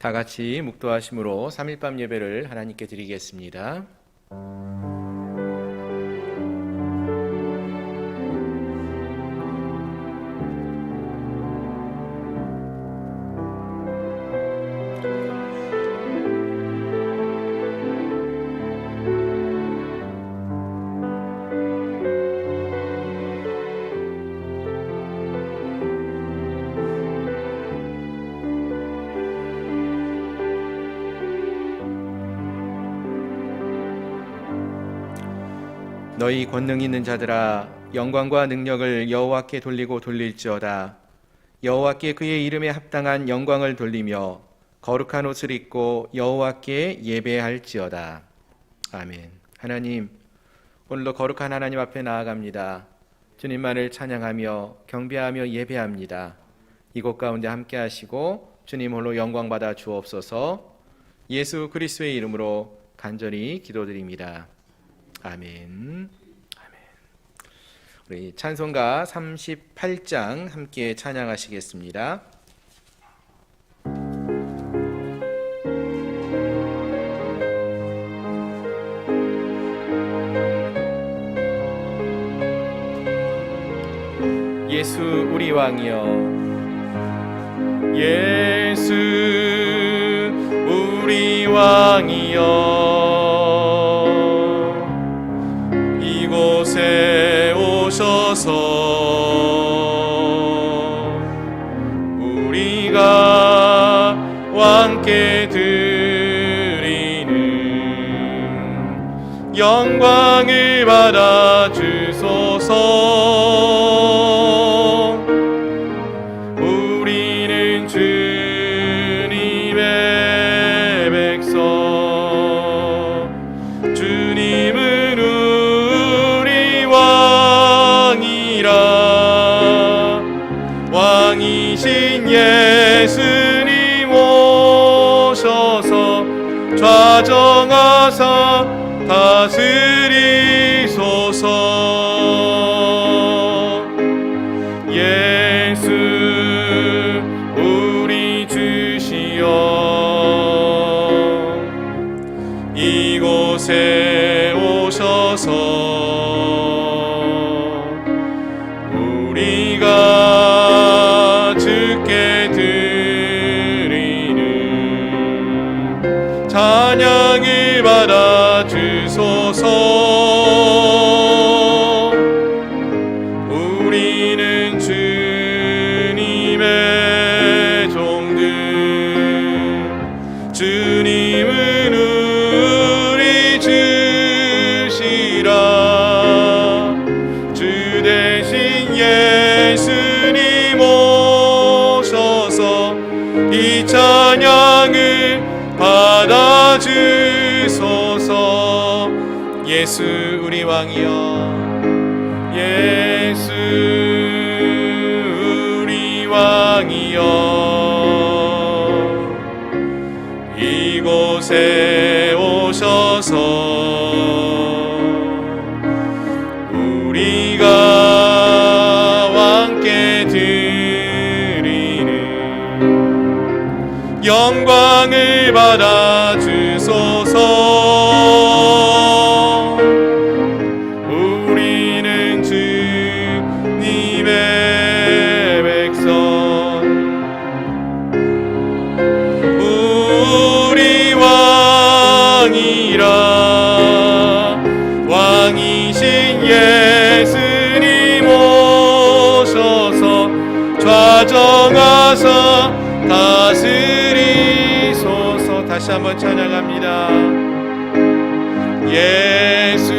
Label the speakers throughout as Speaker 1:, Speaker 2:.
Speaker 1: 다 같이 묵도하심으로 3일밤 예배를 하나님께 드리겠습니다. 너희 권능 있는 자들아, 영광과 능력을 여호와께 돌리고 돌릴지어다. 여호와께 그의 이름에 합당한 영광을 돌리며 거룩한 옷을 입고 여호와께 예배할지어다. 아멘. 하나님, 오늘도 거룩한 하나님 앞에 나아갑니다. 주님만을 찬양하며 경배하며 예배합니다. 이곳 가운데 함께 하시고 주님 홀로 영광 받아 주옵소서. 예수 그리스도의 이름으로 간절히 기도드립니다. 아멘. 우리 찬송가 38장 함께 찬양하시겠습니다. 예수 우리 왕이여, 예수 우리 왕이여, 이곳에 오셔서 우리가 왕께 드리는 영광을 받아 주소서. 우리는 주님의 백성, 주님은 우리 왕이라. 왕이신 예수님 오셔서 좌정하사 다스리소서. 예수 우리 주시여, 이곳에 오셔서 우리가 주께 드리는 찬양을 받아 주소서. 우리는 주님의 종들, 주님은 우리 주시라. 주 대신 예수님 오셔서 이 찬양을 받아 주소서. 예수 우리 왕이여, 예수 우리 왕이여, 이곳에 오셔서 우리가 왕께 드리는 영광을 받아 주소서. 우리는 주님의 백성, 우리 왕이라. 왕이신 예수님 오셔서 좌정하사 다스리소서. 다시 한번 찬양합니다. 예수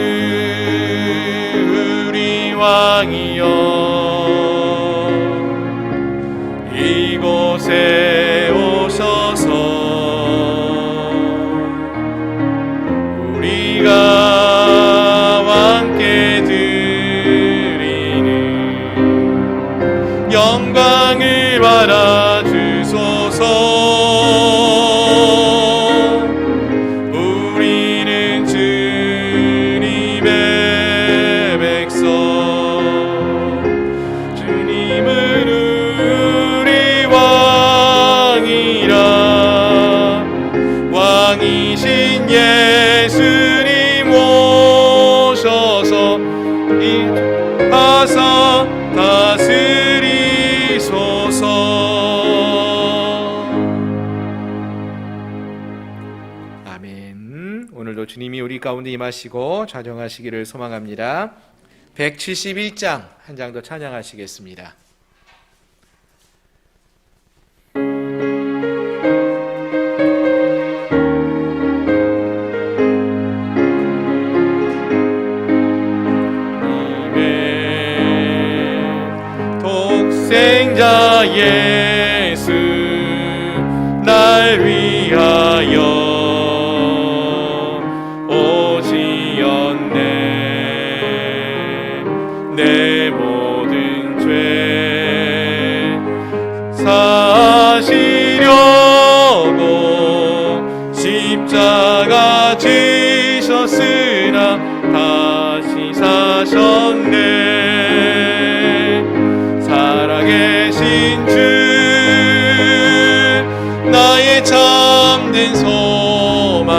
Speaker 1: 우리 왕이여, 이곳에 오셔서 우리가 왕께 드리는 영광을 받아 주소서. 우리는 주님의 백성, 주님은 우리 왕이라. 하사 다스리소서. 아멘. 오늘도 주님이 우리 가운데 임하시고 좌정하시기를 소망합니다. 171장 한 장 더 찬양하시겠습니다. 독생자 예수 날 위하여 오시었네. 내 모든 죄 사시려고 십자가 지셨으나 다시 사셨네. 살아계신 주 나의 참된 소망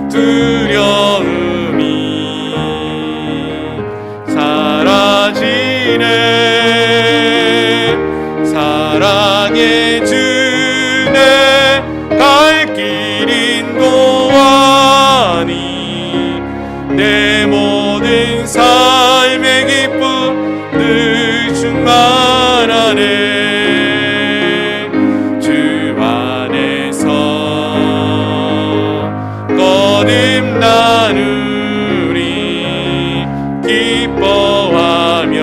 Speaker 1: 두려움이 사라지네. 사랑의 주내 갈 길 인도하니 내 모든 삶의 기쁨 늘 충만하네. 주 안에서 거듭나누리 기뻐하며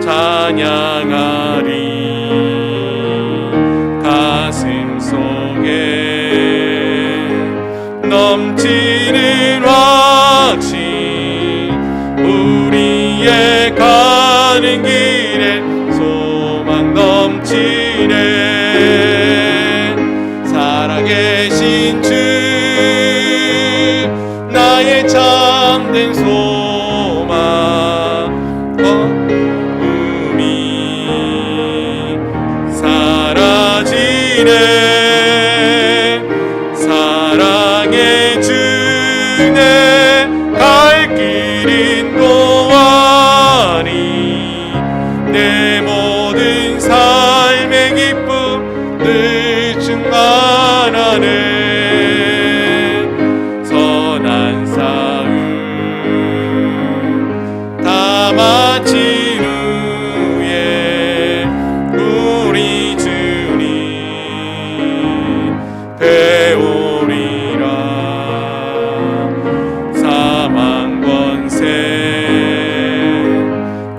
Speaker 1: 찬양하리. 가슴 속에 넘치는 확신 우리의 가는 길에 소망 넘치네. 살아계신 주 나의 참된 소망 어둠이 사라지네. 사랑의 주내 갈 길 인도하니 내 모든 삶의 기쁨 늘 충만하네. 선한 싸움 다 마친 후에 우리 주님 배우리라. 사망 권세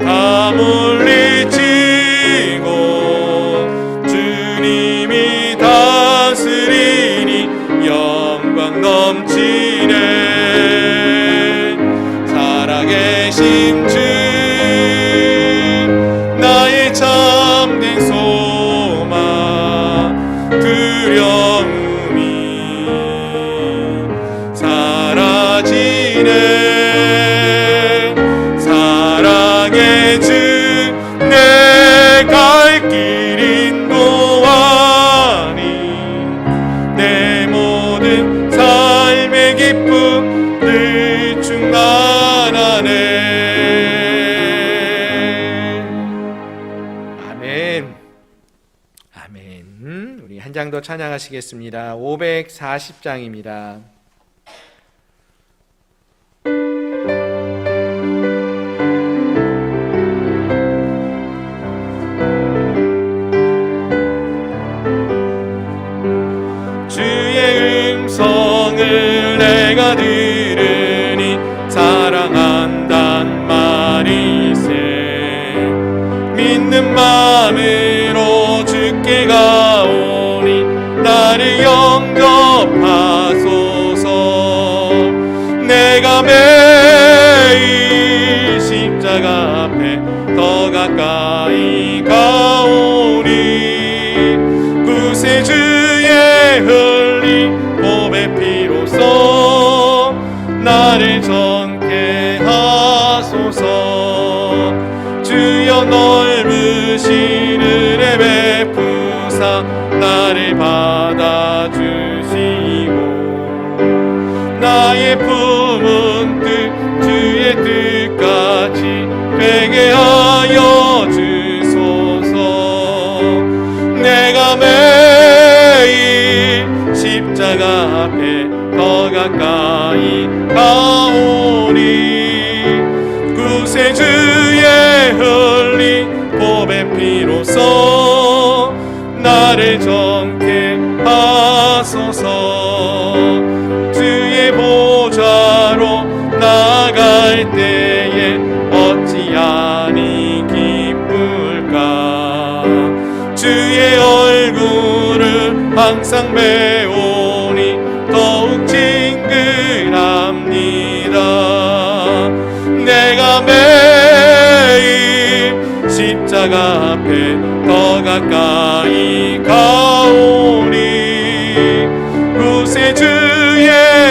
Speaker 1: 다 물리치고 주님이 다스리니 영광 넘치네. 살아계신 주 나의 참된 소망 두려움이 사라지네. 사랑의 주 내 갈 길 인도하니 내 모든 삶의 기쁨 늘 충만하네. 아멘. 아멘. 우리 한 장 더 찬양하시겠습니다. 540장입니다. 주의 음성을 내가 들으니 사랑한단 말이세. 믿는 마음으로 주께 가오니 나를 영접하소서. 내가 매일 십자가 앞에 더 가까이 가오니 구세주의 흘린 몸의 피로써 나를 정케 하소서. 주여 넓으신 은혜 베푸사 나를 받아주시고 나의 품은 뜻 주의 구세주의 흘린 보배 피로써 나를 정케 하소서. 주의 보좌로 나갈 때에 어찌하니 기쁠까. 주의 얼굴을 항상 배우니 더욱 징그럽니다. 내가 매일 십자가 앞에 더 가까이 가오니 구세주의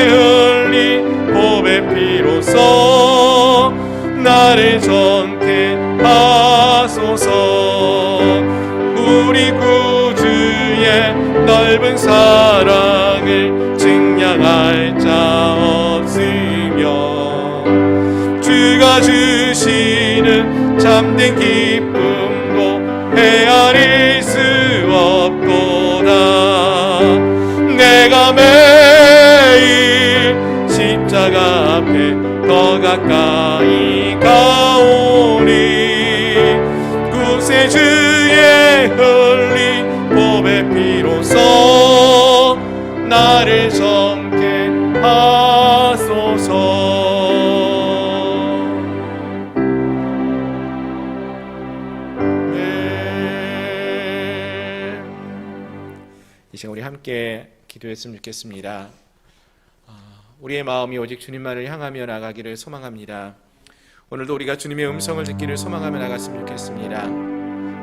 Speaker 1: 흘린 보배 피로써 나를 정케 하소서. 우리 구주의 넓은 사랑을 증량할 자 없으며 주가 주시는 참된 기쁨도 헤아릴 수 없도다. 내가 매일 십자가 앞에 더 가까이 가오니 구세주의 흘린 보배 피로써 나를 정케 하소서. 이 시간 우리 함께 기도했으면 좋겠습니다. 우리의 마음이 오직 주님만을 향하며 나가기를 소망합니다. 오늘도 우리가 주님의 음성을 듣기를 소망하며 나갔으면 좋겠습니다.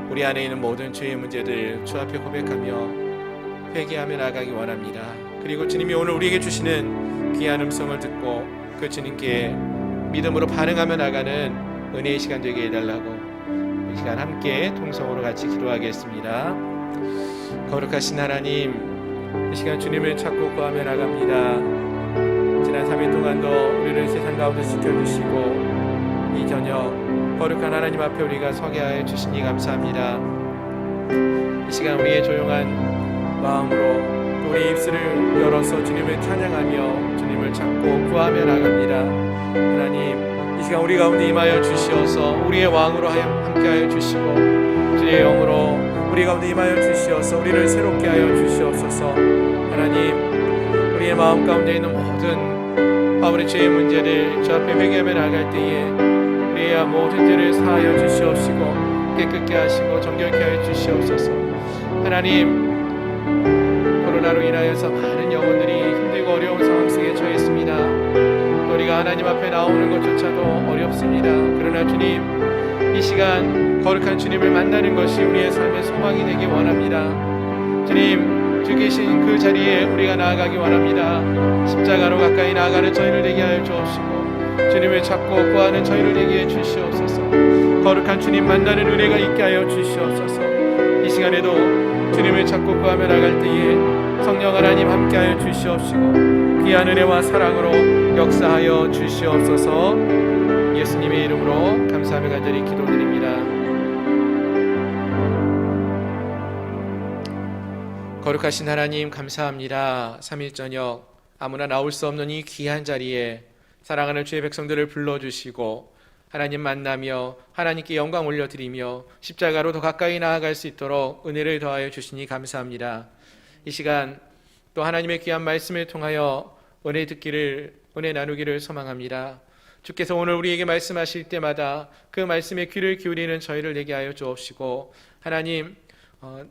Speaker 1: 우리 안에 있는 모든 죄의 문제들 주 앞에 고백하며 회개하며 나가기 원합니다. 그리고 주님이 오늘 우리에게 주시는 귀한 음성을 듣고 그 주님께 믿음으로 반응하며 나가는 은혜의 시간 되게 해달라고 이 시간 함께 통성으로 같이 기도하겠습니다. 거룩하신 하나님, 이 시간 주님을 찾고 구하며 나갑니다. 지난 3일 동안도 우리를 세상 가운데 지켜주시고 이 저녁 거룩한 하나님 앞에 우리가 서게 하여 주시니 감사합니다. 이 시간 우리의 조용한 마음으로 또 우리 입술을 열어서 주님을 찬양하며 주님을 찾고 구하며 나갑니다. 하나님, 이 시간 우리 가운데 임하여 주시어서 우리의 왕으로 함께하여 주시고 주의 영으로 우리 가운데 임하여 주시어서 우리를 새롭게 하여 주시옵소서. 하나님, 우리의 마음 가운데 있는 모든 아무리 죄의 문제를 주 앞에 회개하며 나갈 때에 우리의 모든 죄를 사하여 주시옵시고 깨끗게 하시고 정결케 하여 주시옵소서. 하나님, 코로나로 인하여서 많은 영혼들이 힘들고 어려운 상황 속에 처했습니다. 또 우리가 하나님 앞에 나오는 것조차도 어렵습니다. 그러나 주님, 이 시간 거룩한 주님을 만나는 것이 우리의 삶의 소망이 되기 원합니다. 주님, 주 계신 그 자리에 우리가 나아가기 원합니다. 십자가로 가까이 나아가는 저희를 되게 하여 주옵시고 주님을 찾고 구하는 저희를 되게 해 주시옵소서. 거룩한 주님 만나는 은혜가 있게 하여 주시옵소서. 이 시간에도 주님을 찾고 구하며 나갈 때에 성령 하나님 함께 하여 주시옵시고 귀한 은혜와 사랑으로 역사하여 주시옵소서. 예수님의 이름으로 감사하며 간절히 기도드립니다. 거룩하신 하나님 감사합니다. 3일 저녁 아무나 나올 수 없는 이 귀한 자리에 사랑하는 주의 백성들을 불러주시고 하나님 만나며 하나님께 영광 올려드리며 십자가로 더 가까이 나아갈 수 있도록 은혜를 더하여 주시니 감사합니다. 이 시간 또 하나님의 귀한 말씀을 통하여 은혜 나누기를 소망합니다. 주께서 오늘 우리에게 말씀하실 때마다 그 말씀에 귀를 기울이는 저희를 내게 하여 주옵시고 하나님,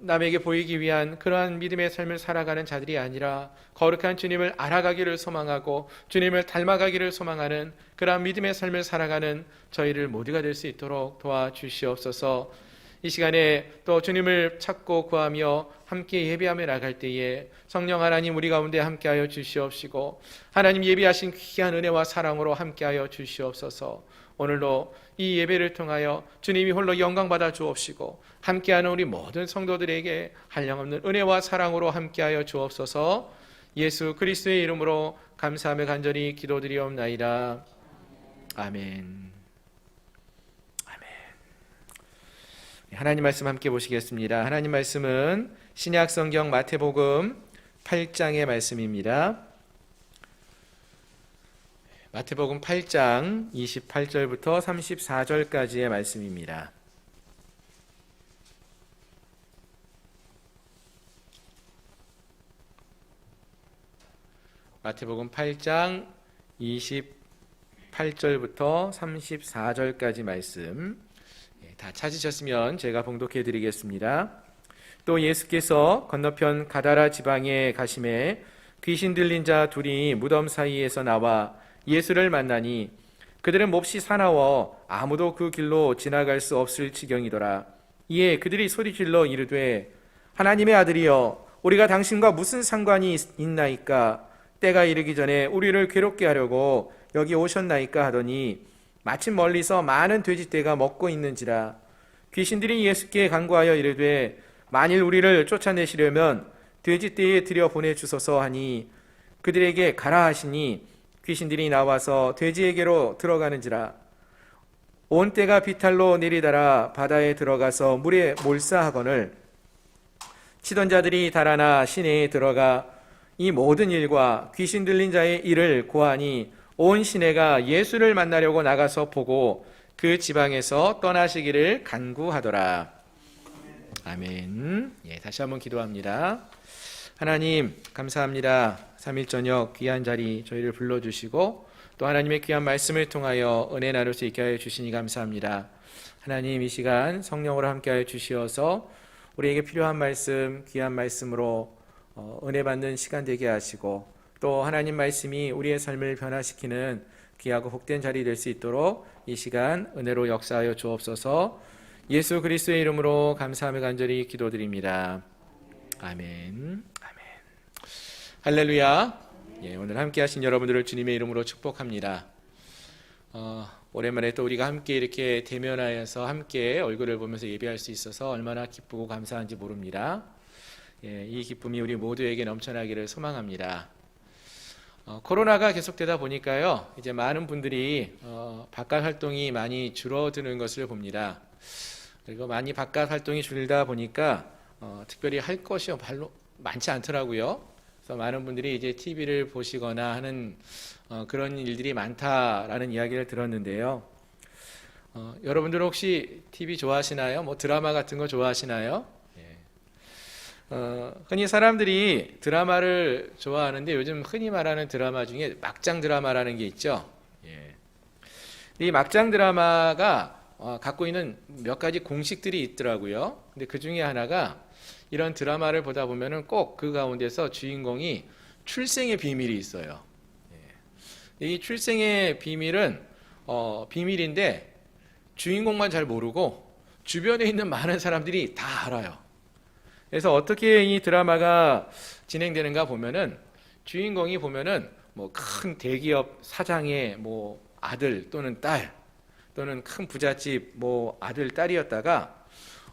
Speaker 1: 남에게 보이기 위한 그러한 믿음의 삶을 살아가는 자들이 아니라 거룩한 주님을 알아가기를 소망하고 주님을 닮아가기를 소망하는 그러한 믿음의 삶을 살아가는 저희를 모두가 될 수 있도록 도와주시옵소서. 이 시간에 또 주님을 찾고 구하며 함께 예배하며 나갈 때에 성령 하나님 우리 가운데 함께하여 주시옵시고 하나님 예비하신 귀한 은혜와 사랑으로 함께하여 주시옵소서. 오늘도 이 예배를 통하여 주님이 홀로 영광받아 주옵시고 함께하는 우리 모든 성도들에게 한량없는 은혜와 사랑으로 함께하여 주옵소서. 예수 그리스도의 이름으로 감사하며 간절히 기도드리옵나이다. 아멘. 하나님 말씀 함께 보시겠습니다. 하나님 말씀은 신약 성경 마태복음 8장의 말씀입니다. 마태복음 8장 28절부터 34절까지의 말씀입니다. 마태복음 8장 28절부터 34절까지 말씀 다 찾으셨으면 제가 봉독해 드리겠습니다. 또 예수께서 건너편 가다라 지방에 가심에 귀신 들린 자 둘이 무덤 사이에서 나와 예수를 만나니 그들은 몹시 사나워 아무도 그 길로 지나갈 수 없을 지경이더라. 이에 그들이 소리질러 이르되 하나님의 아들이여 우리가 당신과 무슨 상관이 있나이까? 때가 이르기 전에 우리를 괴롭게 하려고 여기 오셨나이까 하더니 마침 멀리서 많은 돼지떼가 먹고 있는지라. 귀신들이 예수께 간구하여 이르되 만일 우리를 쫓아내시려면 돼지떼에 들여 보내주소서 하니 그들에게 가라 하시니 귀신들이 나와서 돼지에게로 들어가는지라. 온 떼가 비탈로 내리달아 바다에 들어가서 물에 몰사하거늘 치던 자들이 달아나 시내에 들어가 이 모든 일과 귀신 들린 자의 일을 고하니 온 시내가 예수를 만나려고 나가서 보고 그 지방에서 떠나시기를 간구하더라. 아멘. 다시 한번 기도합니다. 하나님 감사합니다. 3일 저녁 귀한 자리 저희를 불러주시고 또 하나님의 귀한 말씀을 통하여 은혜 나눌 수 있게 하여 주시니 감사합니다. 하나님 이 시간 성령으로 함께하여 주시어서 우리에게 필요한 말씀 귀한 말씀으로 은혜 받는 시간 되게 하시고 또 하나님 말씀이 우리의 삶을 변화시키는 귀하고 복된 자리 될 수 있도록 이 시간 은혜로 역사하여 주옵소서. 예수 그리스도의 이름으로 감사하며 간절히 기도드립니다. 아멘. 아멘. 할렐루야. 오늘 함께 하신 여러분들을 주님의 이름으로 축복합니다. 오랜만에 또 우리가 함께 이렇게 대면하여서 함께 얼굴을 보면서 예배할 수 있어서 얼마나 기쁘고 감사한지 모릅니다. 이 기쁨이 우리 모두에게 넘쳐나기를 소망합니다. 코로나가 계속되다 보니까요, 이제 많은 분들이 바깥 활동이 많이 줄어드는 것을 봅니다. 그리고 많이 바깥 활동이 줄다 보니까 특별히 할 것이 별로 많지 않더라고요. 그래서 많은 분들이 이제 TV를 보시거나 하는 그런 일들이 많다라는 이야기를 들었는데요. 여러분들 혹시 TV 좋아하시나요? 뭐 드라마 같은 거 좋아하시나요? 흔히 사람들이 드라마를 좋아하는데 요즘 흔히 말하는 드라마 중에 막장 드라마라는 게 있죠. 이 막장 드라마가 갖고 있는 몇 가지 공식들이 있더라고요. 근데 그 중에 하나가 이런 드라마를 보다 보면은 꼭 그 가운데서 주인공이 출생의 비밀이 있어요. 이 출생의 비밀은 비밀인데 주인공만 잘 모르고 주변에 있는 많은 사람들이 다 알아요. 그래서 어떻게 이 드라마가 진행되는가 보면은 주인공이 보면은 뭐 큰 대기업 사장의 뭐 아들 또는 딸 또는 큰 부잣집 뭐 아들 딸이었다가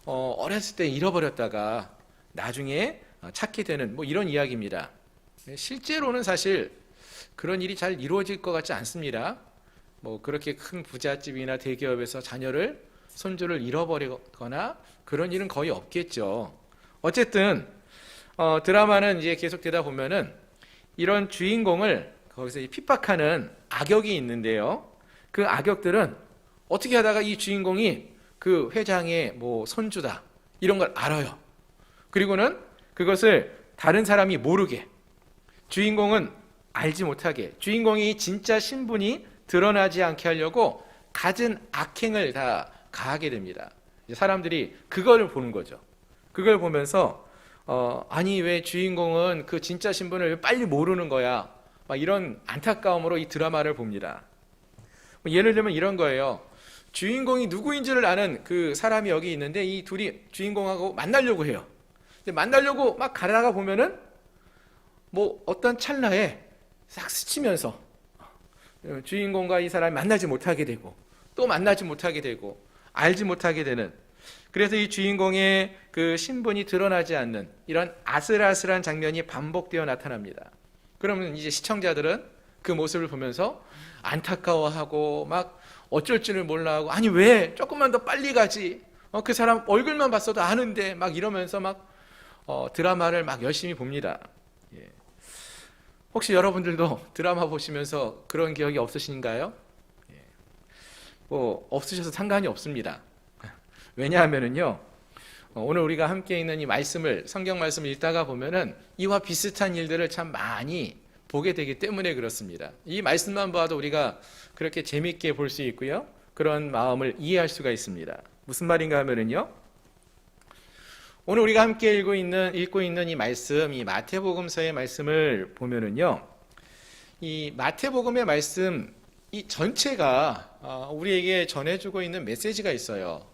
Speaker 1: 어렸을 때 잃어버렸다가 나중에 찾게 되는 뭐 이런 이야기입니다. 실제로는 사실 그런 일이 잘 이루어질 것 같지 않습니다. 뭐 그렇게 큰 부잣집이나 대기업에서 자녀를 손주를 잃어버리거나 그런 일은 거의 없겠죠. 어쨌든 드라마는 이제 계속되다 보면은 이런 주인공을 거기서 핍박하는 악역이 있는데요. 그 악역들은 어떻게 하다가 이 주인공이 그 회장의 뭐 손주다 이런 걸 알아요. 그리고는 그것을 다른 사람이 모르게 주인공은 알지 못하게 주인공이 진짜 신분이 드러나지 않게 하려고 갖은 악행을 다 가하게 됩니다. 사람들이 그걸 보는 거죠. 그걸 보면서 아니 왜 주인공은 그 진짜 신분을 왜 빨리 모르는 거야? 막 이런 안타까움으로 이 드라마를 봅니다. 예를 들면 이런 거예요. 주인공이 누구인지를 아는 그 사람이 여기 있는데 이 둘이 주인공하고 만나려고 해요. 근데 만나려고 막 가다가 보면은 뭐 어떤 찰나에 싹 스치면서 주인공과 이 사람이 만나지 못하게 되고 또 만나지 못하게 되고 알지 못하게 되는, 그래서 이 주인공의 그 신분이 드러나지 않는 이런 아슬아슬한 장면이 반복되어 나타납니다. 그러면 이제 시청자들은 그 모습을 보면서 안타까워하고 막 어쩔 줄을 몰라하고 아니 왜 조금만 더 빨리 가지, 그 사람 얼굴만 봤어도 아는데 막 이러면서 막 드라마를 막 열심히 봅니다. 혹시 여러분들도 드라마 보시면서 그런 기억이 없으신가요? 뭐 없으셔도 상관이 없습니다. 왜냐하면은요, 오늘 우리가 함께 있는 이 말씀을, 성경 말씀을 읽다가 보면은 이와 비슷한 일들을 참 많이 보게 되기 때문에 그렇습니다. 이 말씀만 봐도 우리가 그렇게 재밌게 볼 수 있고요, 그런 마음을 이해할 수가 있습니다. 무슨 말인가 하면은요, 오늘 우리가 함께 읽고 있는 이 말씀, 이 마태복음서의 말씀을 보면은요, 이 마태복음의 말씀 이 전체가 우리에게 전해주고 있는 메시지가 있어요.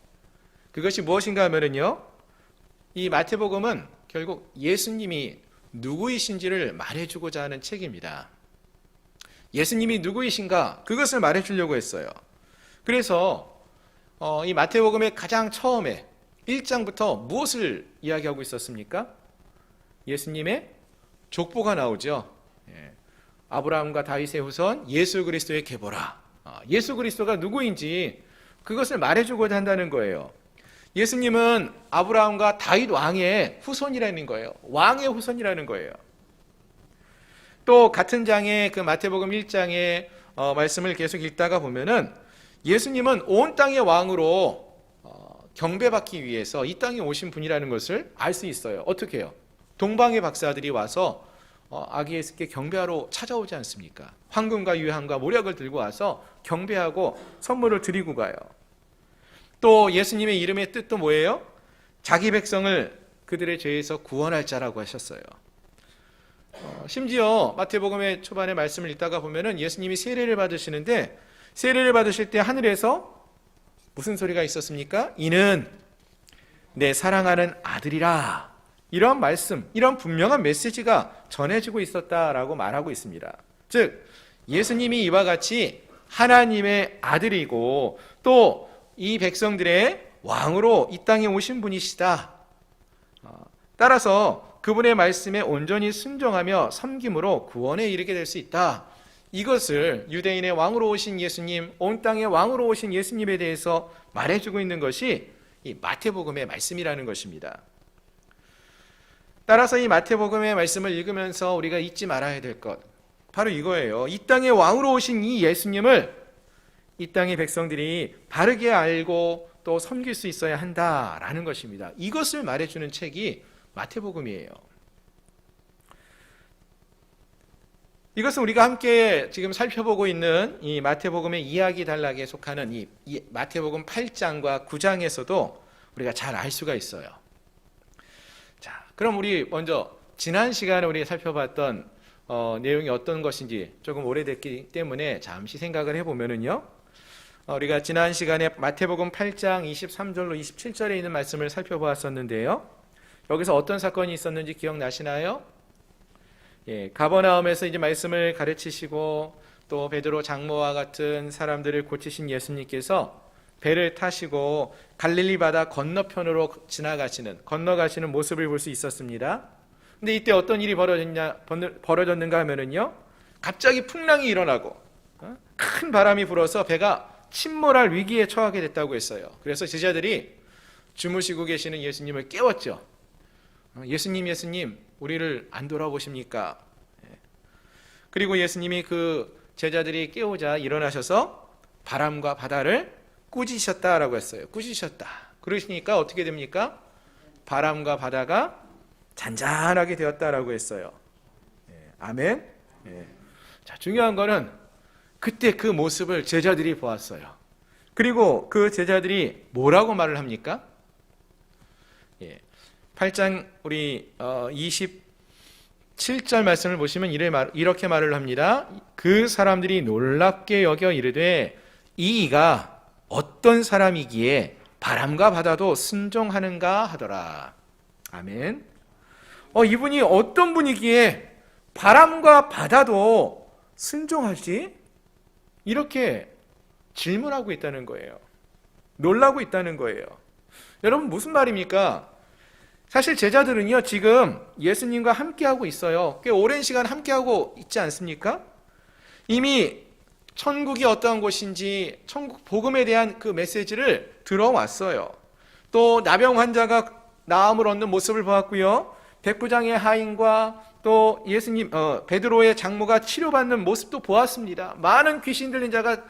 Speaker 1: 그것이 무엇인가 하면은요, 이 마태복음은 결국 예수님이 누구이신지를 말해주고자 하는 책입니다. 예수님이 누구이신가, 그것을 말해주려고 했어요. 그래서 이 마태복음의 가장 처음에 1장부터 무엇을 이야기하고 있었습니까? 예수님의 족보가 나오죠. 아브라함과 다윗의 후손 예수 그리스도의 계보라. 예수 그리스도가 누구인지 그것을 말해주고자 한다는 거예요. 예수님은 아브라함과 다윗 왕의 후손이라는 거예요. 왕의 후손이라는 거예요. 또 같은 장에 그 마태복음 1장의 말씀을 계속 읽다가 보면은 예수님은 온 땅의 왕으로 경배받기 위해서 이 땅에 오신 분이라는 것을 알 수 있어요. 어떻게 해요? 동방의 박사들이 와서 아기 예수께 경배하러 찾아오지 않습니까? 황금과 유향과 모략을 들고 와서 경배하고 선물을 드리고 가요. 또 예수님의 이름의 뜻도 뭐예요? 자기 백성을 그들의 죄에서 구원할 자라고 하셨어요. 심지어 마태복음의 초반에 말씀을 읽다가 보면은 예수님이 세례를 받으시는데, 세례를 받으실 때 하늘에서 무슨 소리가 있었습니까? 이는 내 사랑하는 아들이라. 이런 말씀, 이런 분명한 메시지가 전해지고 있었다라고 말하고 있습니다. 즉, 예수님이 이와 같이 하나님의 아들이고 또 이 백성들의 왕으로 이 땅에 오신 분이시다. 따라서 그분의 말씀에 온전히 순종하며 섬김으로 구원에 이르게 될 수 있다. 이것을 유대인의 왕으로 오신 예수님, 온 땅의 왕으로 오신 예수님에 대해서 말해주고 있는 것이 이 마태복음의 말씀이라는 것입니다. 따라서 이 마태복음의 말씀을 읽으면서 우리가 잊지 말아야 될 것, 바로 이거예요. 이 땅의 왕으로 오신 이 예수님을 이 땅의 백성들이 바르게 알고 또 섬길 수 있어야 한다라는 것입니다. 이것을 말해주는 책이 마태복음이에요. 이것은 우리가 함께 지금 살펴보고 있는 이 마태복음의 이야기 단락에 속하는 이 마태복음 8장과 9장에서도 우리가 잘 알 수가 있어요. 자, 그럼 우리 먼저 지난 시간에 우리가 살펴봤던 내용이 어떤 것인지 조금 오래됐기 때문에 잠시 생각을 해보면은요, 우리가 지난 시간에 마태복음 8장 23절로 27절에 있는 말씀을 살펴보았었는데요, 여기서 어떤 사건이 있었는지 기억나시나요? 가버나움에서 이제 말씀을 가르치시고 또 베드로 장모와 같은 사람들을 고치신 예수님께서 배를 타시고 갈릴리 바다 건너편으로 건너가시는 모습을 볼 수 있었습니다. 근데 이때 어떤 일이 벌어졌는가 하면은요, 갑자기 풍랑이 일어나고 큰 바람이 불어서 배가 침몰할 위기에 처하게 됐다고 했어요. 그래서 제자들이 주무시고 계시는 예수님을 깨웠죠. 예수님, 우리를 안 돌아보십니까? 그리고 예수님이 그 제자들이 깨우자 일어나셔서 바람과 바다를 꾸짖으셨다라고 했어요. 꾸짖으셨다. 그러시니까 어떻게 됩니까? 바람과 바다가 잔잔하게 되었다라고 했어요. 아멘. 자, 중요한 거는 그때 그 모습을 제자들이 보았어요. 그리고 그 제자들이 뭐라고 말을 합니까? 8장 우리 27절 말씀을 보시면 이렇게 말을 합니다. 그 사람들이 놀랍게 여겨 이르되 이가 어떤 사람이기에 바람과 바다도 순종하는가 하더라. 아멘. 이분이 어떤 분이기에 바람과 바다도 순종하지? 이렇게 질문하고 있다는 거예요. 놀라고 있다는 거예요. 여러분, 무슨 말입니까? 사실 제자들은요, 지금 예수님과 함께하고 있어요. 꽤 오랜 시간 함께하고 있지 않습니까? 이미 천국이 어떠한 곳인지, 천국 복음에 대한 그 메시지를 들어왔어요. 또 나병 환자가 나음을 얻는 모습을 보았고요, 백부장의 하인과 또 예수님 베드로의 장모가 치료받는 모습도 보았습니다. 많은 귀신 들린 자가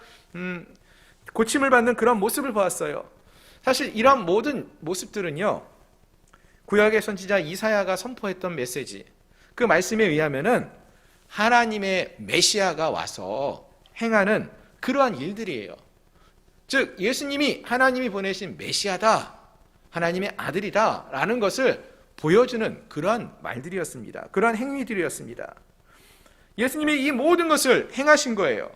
Speaker 1: 고침을 받는 그런 모습을 보았어요. 사실 이런 모든 모습들은요, 구약의 선지자 이사야가 선포했던 메시지, 그 말씀에 의하면은 하나님의 메시아가 와서 행하는 그러한 일들이에요. 즉 예수님이 하나님이 보내신 메시아다, 하나님의 아들이다 라는 것을 보여주는 그러한 말들이었습니다. 그러한 행위들이었습니다. 예수님이 이 모든 것을 행하신 거예요.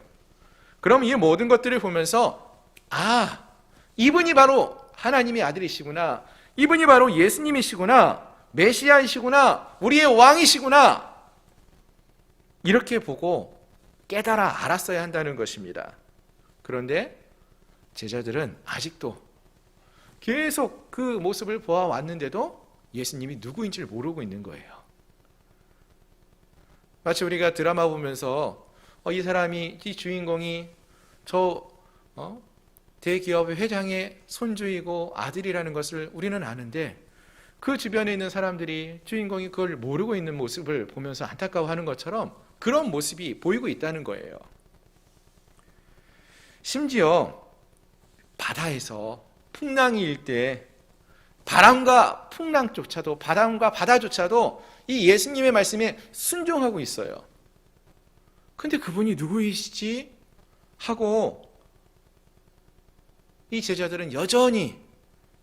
Speaker 1: 그럼 이 모든 것들을 보면서 이분이 바로 하나님의 아들이시구나, 이분이 바로 예수님이시구나, 메시아이시구나, 우리의 왕이시구나, 이렇게 보고 깨달아 알았어야 한다는 것입니다. 그런데 제자들은 아직도 계속 그 모습을 보아왔는데도 예수님이 누구인지를 모르고 있는 거예요. 마치 우리가 드라마 보면서 이 사람이, 이 주인공이 저 대기업의 회장의 손주이고 아들이라는 것을 우리는 아는데 그 주변에 있는 사람들이 주인공이 그걸 모르고 있는 모습을 보면서 안타까워하는 것처럼 그런 모습이 보이고 있다는 거예요. 심지어 바다에서 풍랑이 일 때 바람과 풍랑조차도, 바람과 바다조차도 이 예수님의 말씀에 순종하고 있어요. 근데 그분이 누구이시지? 하고 이 제자들은 여전히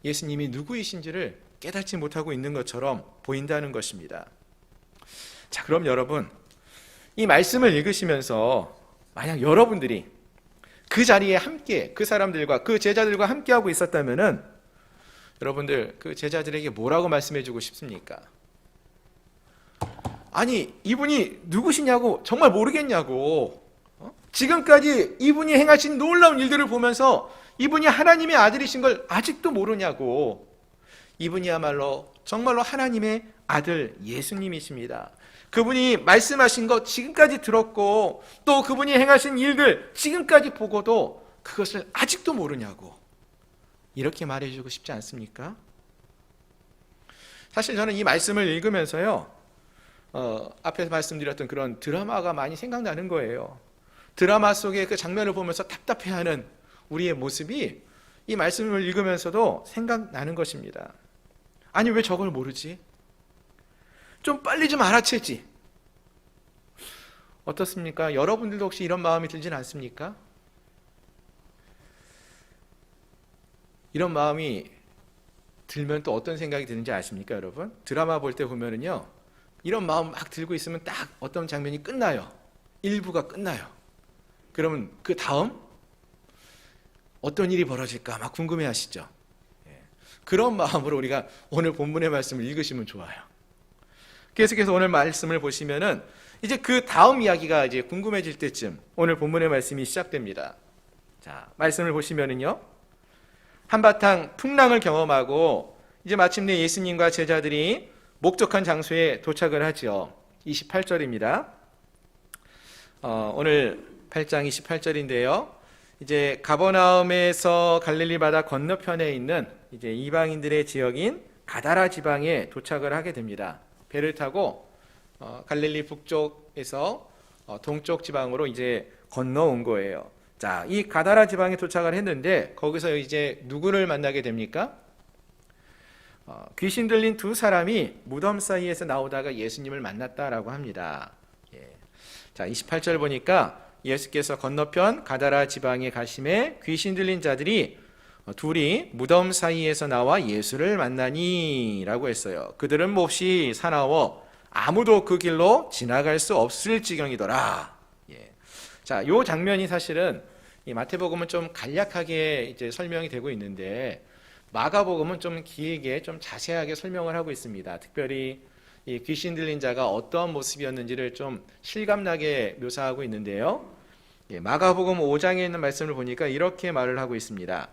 Speaker 1: 예수님이 누구이신지를 깨닫지 못하고 있는 것처럼 보인다는 것입니다. 자, 그럼 여러분, 이 말씀을 읽으시면서 만약 여러분들이 그 자리에 함께 그 사람들과 그 제자들과 함께하고 있었다면은 여러분들 그 제자들에게 뭐라고 말씀해주고 싶습니까? 아니, 이분이 누구시냐고 정말 모르겠냐고, 지금까지 이분이 행하신 놀라운 일들을 보면서 이분이 하나님의 아들이신 걸 아직도 모르냐고. 이분이야말로 정말로 하나님의 아들 예수님이십니다. 그분이 말씀하신 것 지금까지 들었고 또 그분이 행하신 일들 지금까지 보고도 그것을 아직도 모르냐고, 이렇게 말해주고 싶지 않습니까? 사실 저는 이 말씀을 읽으면서요, 앞에서 말씀드렸던 그런 드라마가 많이 생각나는 거예요. 드라마 속의 그 장면을 보면서 답답해하는 우리의 모습이 이 말씀을 읽으면서도 생각나는 것입니다. 아니, 왜 저걸 모르지? 좀 빨리 좀 알아채지. 어떻습니까? 여러분들도 혹시 이런 마음이 들진 않습니까? 이런 마음이 들면 또 어떤 생각이 드는지 아십니까, 여러분? 드라마 볼 때 보면은요, 이런 마음 막 들고 있으면 딱 어떤 장면이 끝나요. 1부가 끝나요. 그러면 그 다음 어떤 일이 벌어질까 막 궁금해 하시죠? 그런 마음으로 우리가 오늘 본문의 말씀을 읽으시면 좋아요. 계속해서 오늘 말씀을 보시면은 이제 그 다음 이야기가 이제 궁금해질 때쯤 오늘 본문의 말씀이 시작됩니다. 자, 말씀을 보시면은요, 한바탕 풍랑을 경험하고 이제 마침내 예수님과 제자들이 목적한 장소에 도착을 하죠. 28절입니다. 오늘 8장 28절인데요. 이제 가버나움에서 갈릴리 바다 건너편에 있는 이제 이방인들의 지역인 가다라 지방에 도착을 하게 됩니다. 배를 타고 갈릴리 북쪽에서 동쪽 지방으로 이제 건너온 거예요. 자, 이 가다라 지방에 도착을 했는데 거기서 이제 누구를 만나게 됩니까? 귀신 들린 두 사람이 무덤 사이에서 나오다가 예수님을 만났다라고 합니다. 자, 28절 보니까 예수께서 건너편 가다라 지방에 가심에 귀신 들린 자들이 둘이 무덤 사이에서 나와 예수를 만나니 라고 했어요. 그들은 몹시 사나워 아무도 그 길로 지나갈 수 없을 지경이더라. 자, 이 장면이 사실은 이 마태복음은 좀 간략하게 이제 설명이 되고 있는데 마가복음은 좀 길게 좀 자세하게 설명을 하고 있습니다. 특별히 이 귀신 들린 자가 어떠한 모습이었는지를 좀 실감나게 묘사하고 있는데요. 마가복음 5장에 있는 말씀을 보니까 이렇게 말을 하고 있습니다.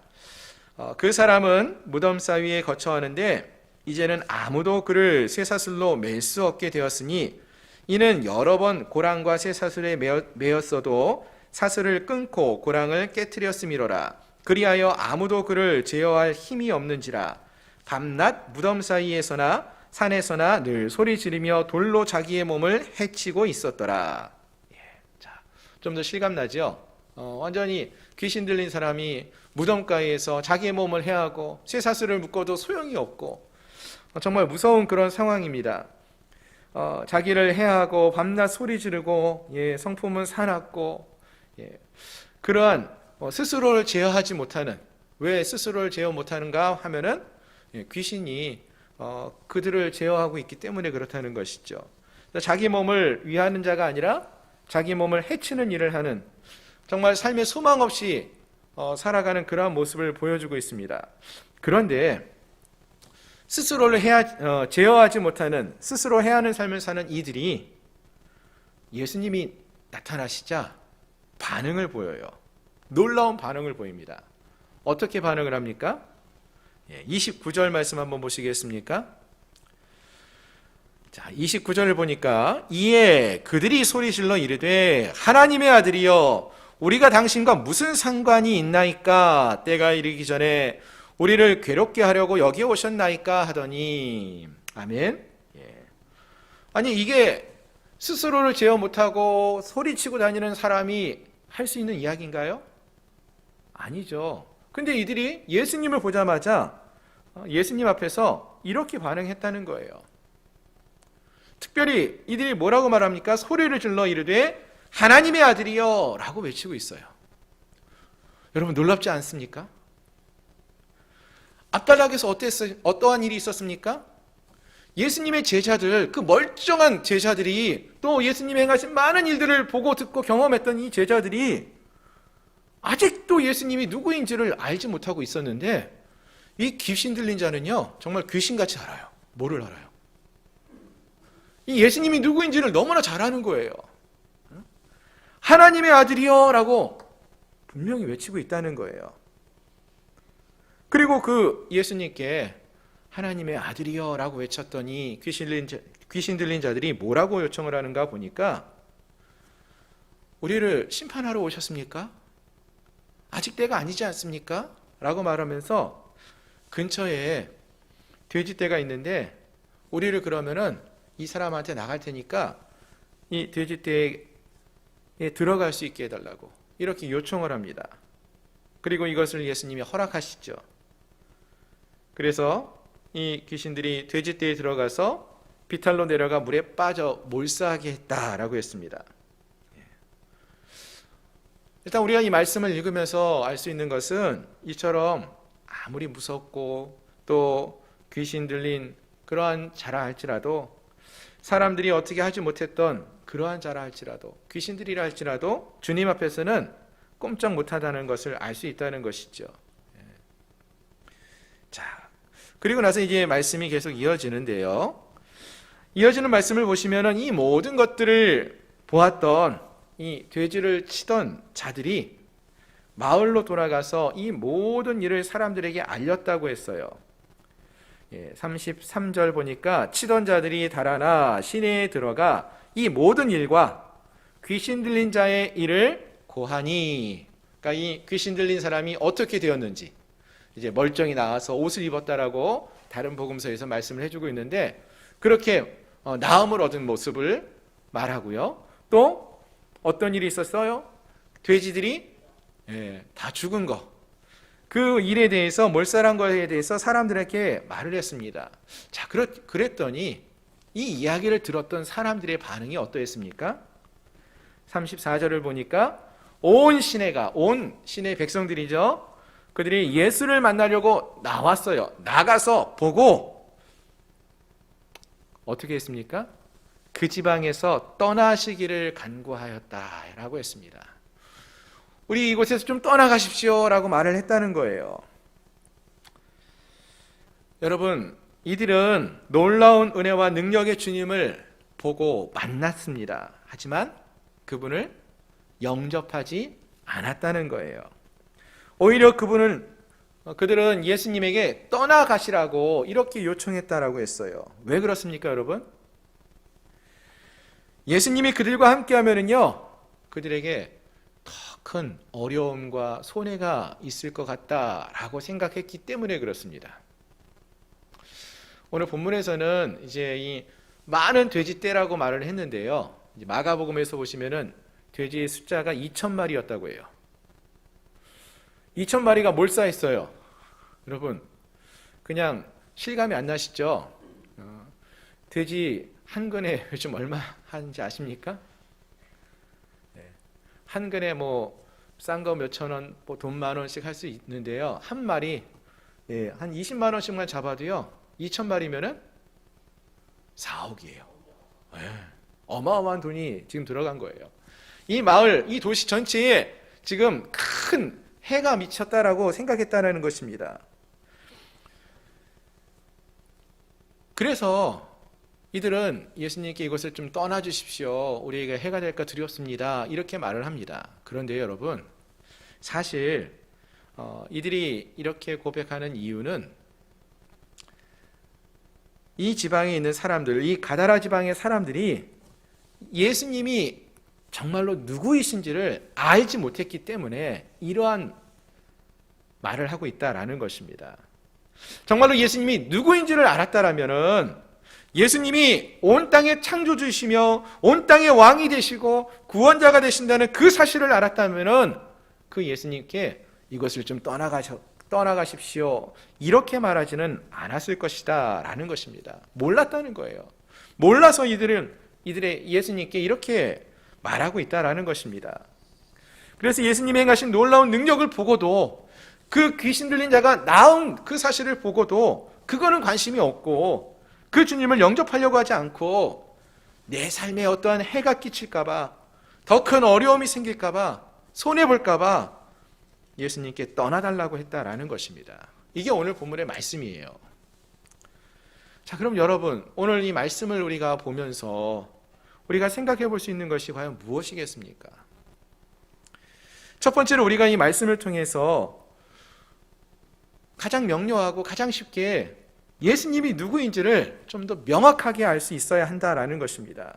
Speaker 1: 그 사람은 무덤 사이에 거처하는데 이제는 아무도 그를 쇠사슬로 맬 수 없게 되었으니 이는 여러 번 고랑과 쇠사슬에 매었어도 사슬을 끊고 고랑을 깨트렸음이로라. 그리하여 아무도 그를 제어할 힘이 없는지라. 밤낮 무덤 사이에서나 산에서나 늘 소리 지르며 돌로 자기의 몸을 해치고 있었더라. 자, 좀 더 실감나죠? 완전히 귀신 들린 사람이 무덤가에서 자기의 몸을 해하고 쇠사슬을 묶어도 소용이 없고 정말 무서운 그런 상황입니다. 자기를 해하고 밤낮 소리 지르고 성품은 사납고 그러한 스스로를 제어하지 못하는, 왜 스스로를 제어 못하는가 하면은 귀신이 그들을 제어하고 있기 때문에 그렇다는 것이죠. 자기 몸을 위하는 자가 아니라 자기 몸을 해치는 일을 하는, 정말 삶에 소망 없이 살아가는 그러한 모습을 보여주고 있습니다. 그런데 스스로를 제어하지 못하는, 스스로 해하는 삶을 사는 이들이 예수님이 나타나시자 반응을 보여요. 놀라운 반응을 보입니다. 어떻게 반응을 합니까? 29절 말씀 한번 보시겠습니까? 자, 29절을 보니까 이에 그들이 소리질러 이르되 하나님의 아들이여 우리가 당신과 무슨 상관이 있나이까? 때가 이르기 전에 우리를 괴롭게 하려고 여기 오셨나이까? 하더니 아멘. 아니 이게 스스로를 제어 못하고 소리치고 다니는 사람이 할 수 있는 이야기인가요? 아니죠. 근데 이들이 예수님을 보자마자 예수님 앞에서 이렇게 반응했다는 거예요. 특별히 이들이 뭐라고 말합니까? 소리를 질러 이르되 하나님의 아들이여 라고 외치고 있어요. 여러분 놀랍지 않습니까? 앞바닥에서 어떠한 일이 있었습니까? 예수님의 제자들, 그 멀쩡한 제자들이, 또 예수님이 행하신 많은 일들을 보고 듣고 경험했던 이 제자들이 아직도 예수님이 누구인지를 알지 못하고 있었는데 이 귀신 들린 자는요 정말 귀신같이 알아요. 뭐를 알아요? 이 예수님이 누구인지를 너무나 잘 아는 거예요. 하나님의 아들이여 라고 분명히 외치고 있다는 거예요. 그리고 그 예수님께 하나님의 아들이여 라고 외쳤더니 귀신 들린 자들이 뭐라고 요청을 하는가 보니까 우리를 심판하러 오셨습니까? 아직 때가 아니지 않습니까? 라고 말하면서 근처에 돼지떼가 있는데 우리를 그러면은 이 사람한테 나갈 테니까 이 돼지떼에 들어갈 수 있게 해달라고 이렇게 요청을 합니다. 그리고 이것을 예수님이 허락하시죠. 그래서 이 귀신들이 돼지떼에 들어가서 비탈로 내려가 물에 빠져 몰사하게 했다라고 했습니다. 일단 우리가 이 말씀을 읽으면서 알 수 있는 것은 이처럼 아무리 무섭고 또 귀신 들린 그러한 자라 할지라도, 사람들이 어떻게 하지 못했던 그러한 자라 할지라도, 귀신들이라 할지라도 주님 앞에서는 꼼짝 못하다는 것을 알 수 있다는 것이죠. 자, 그리고 나서 이제 말씀이 계속 이어지는데요. 이어지는 말씀을 보시면은 이 모든 것들을 보았던 이 돼지를 치던 자들이 마을로 돌아가서 이 모든 일을 사람들에게 알렸다고 했어요. 33절 보니까 치던 자들이 달아나 시내에 들어가 이 모든 일과 귀신 들린 자의 일을 고하니, 그러니까 이 귀신 들린 사람이 어떻게 되었는지 이제 멀쩡히 나와서 옷을 입었다라고 다른 복음서에서 말씀을 해주고 있는데, 그렇게 나음을 얻은 모습을 말하고요. 또 어떤 일이 있었어요? 돼지들이 다 죽은 거, 그 일에 대해서, 몰살한 거에 대해서 사람들에게 말을 했습니다. 자, 그랬더니 이 이야기를 들었던 사람들의 반응이 어떠했습니까? 34절을 보니까 온 시내 백성들이죠. 그들이 예수를 만나려고 나왔어요. 나가서 보고 어떻게 했습니까? 그 지방에서 떠나시기를 간구하였다라고 했습니다. 우리 이곳에서 좀 떠나가십시오라고 말을 했다는 거예요. 여러분, 이들은 놀라운 은혜와 능력의 주님을 보고 만났습니다. 하지만 그분을 영접하지 않았다는 거예요. 오히려 그들은 예수님에게 떠나가시라고 이렇게 요청했다라고 했어요. 왜 그렇습니까, 여러분? 예수님이 그들과 함께 하면은요, 그들에게 더 큰 어려움과 손해가 있을 것 같다라고 생각했기 때문에 그렇습니다. 오늘 본문에서는 이제 이 많은 돼지떼라고 말을 했는데요. 이제 마가복음에서 보시면은 돼지의 숫자가 2,000마리였다고 해요. 2,000마리가 몰사했어요. 여러분, 그냥 실감이 안 나시죠? 돼지 한 근에 요즘 얼마 하는지 아십니까? 네. 한 근에 뭐 싼 거 몇천 원, 뭐 돈 만 원씩 할 수 있는데요. 한 마리 한 20만 원씩만 잡아도요. 2,000마리면은 4억이에요. 어마어마한 돈이 지금 들어간 거예요. 이 마을, 이 도시 전체에 지금 큰 해가 미쳤다라고 생각했다는 것입니다. 그래서 이들은 예수님께 이것을 좀 떠나주십시오. 우리에게 해가 될까 두렵습니다. 이렇게 말을 합니다. 그런데 여러분, 사실 이들이 이렇게 고백하는 이유는 이 지방에 있는 사람들, 이 가다라 지방의 사람들이 예수님이 정말로 누구이신지를 알지 못했기 때문에 이러한 말을 하고 있다라는 것입니다. 정말로 예수님이 누구인지를 알았다라면은 예수님이 온 땅의 창조주이시며 온 땅의 왕이 되시고 구원자가 되신다는 그 사실을 알았다면은 그 예수님께 이것을 좀 떠나가십시오. 이렇게 말하지는 않았을 것이다 라는 것입니다. 몰랐다는 거예요. 몰라서 이들의 예수님께 이렇게 말하고 있다라는 것입니다. 그래서 예수님이 행하신 놀라운 능력을 보고도 그 귀신 들린 자가 나은 그 사실을 보고도 그거는 관심이 없고 그 주님을 영접하려고 하지 않고 내 삶에 어떠한 해가 끼칠까봐 더 큰 어려움이 생길까봐 손해볼까봐 예수님께 떠나달라고 했다라는 것입니다. 이게 오늘 본문의 말씀이에요. 자, 그럼 여러분, 오늘 이 말씀을 우리가 보면서 우리가 생각해 볼 수 있는 것이 과연 무엇이겠습니까? 첫 번째로 우리가 이 말씀을 통해서 가장 명료하고 가장 쉽게 예수님이 누구인지를 좀 더 명확하게 알 수 있어야 한다라는 것입니다.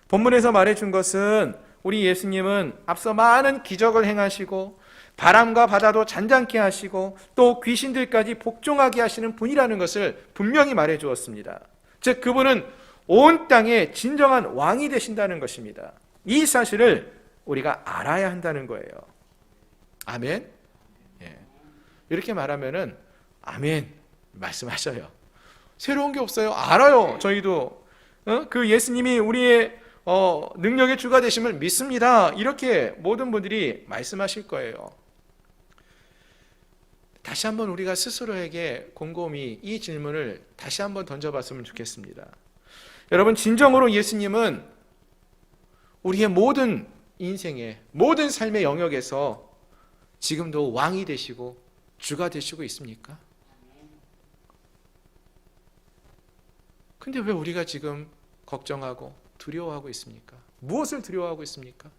Speaker 1: 본문에서 말해준 것은 우리 예수님은 앞서 많은 기적을 행하시고 바람과 바다도 잔잔케 하시고 또 귀신들까지 복종하게 하시는 분이라는 것을 분명히 말해 주었습니다. 즉 그분은 온 땅의 진정한 왕이 되신다는 것입니다. 이 사실을 우리가 알아야 한다는 거예요. 아멘? 이렇게 말하면은 아멘 말씀하셔요. 새로운 게 없어요. 알아요. 저희도 그 예수님이 우리의 능력의 주가 되심을 믿습니다. 이렇게 모든 분들이 말씀하실 거예요. 다시 한번 우리가 스스로에게 곰곰이 이 질문을 다시 한번 던져봤으면 좋겠습니다. 여러분, 진정으로 예수님은 우리의 모든 인생의 모든 삶의 영역에서 지금도 왕이 되시고 주가 되시고 있습니까? 근데 왜 우리가 지금 걱정하고 두려워하고 있습니까? 무엇을 두려워하고 있습니까?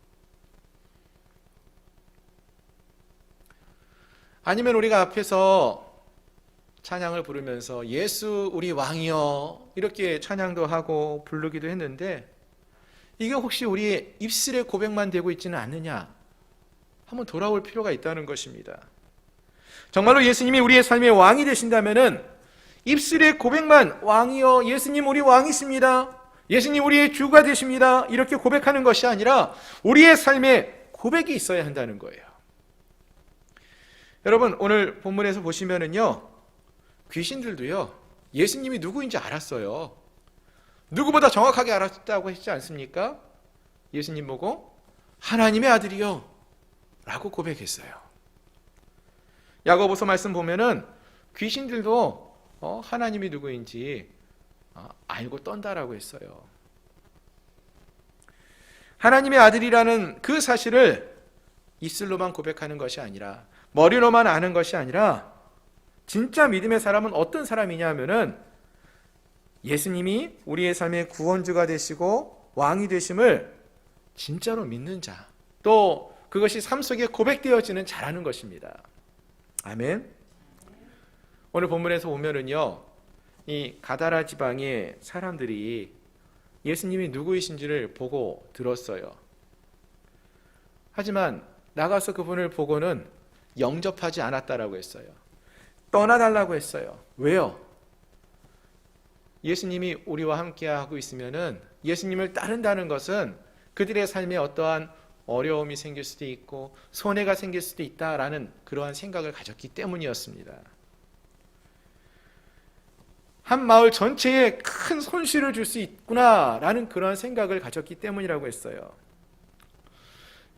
Speaker 1: 아니면 우리가 앞에서 찬양을 부르면서 예수 우리 왕이여 이렇게 찬양도 하고 부르기도 했는데 이게 혹시 우리의 입술의 고백만 되고 있지는 않느냐? 한번 돌아올 필요가 있다는 것입니다. 정말로 예수님이 우리의 삶의 왕이 되신다면은 입술의 고백만 왕이여 예수님 우리 왕이십니다. 예수님 우리의 주가 되십니다. 이렇게 고백하는 것이 아니라 우리의 삶에 고백이 있어야 한다는 거예요. 여러분, 오늘 본문에서 보시면은요, 귀신들도요, 예수님이 누구인지 알았어요. 누구보다 정확하게 알았다고 했지 않습니까? 예수님 보고 하나님의 아들이요 라고 고백했어요. 야고보서 말씀 보면은 귀신들도 하나님이 누구인지 알고 떤다라고 했어요. 하나님의 아들이라는 그 사실을 입술로만 고백하는 것이 아니라 머리로만 아는 것이 아니라 진짜 믿음의 사람은 어떤 사람이냐 하면은 예수님이 우리의 삶의 구원주가 되시고 왕이 되심을 진짜로 믿는 자, 또 그것이 삶 속에 고백되어지는 자라는 것입니다. 아멘. 오늘 본문에서 보면은요, 이 가다라 지방의 사람들이 예수님이 누구이신지를 보고 들었어요. 하지만 나가서 그분을 보고는 영접하지 않았다라고 했어요. 떠나달라고 했어요. 왜요? 예수님이 우리와 함께 하고 있으면은 예수님을 따른다는 것은 그들의 삶에 어떠한 어려움이 생길 수도 있고 손해가 생길 수도 있다라는 그러한 생각을 가졌기 때문이었습니다. 한 마을 전체에 큰 손실을 줄 수 있구나라는 그런 생각을 가졌기 때문이라고 했어요.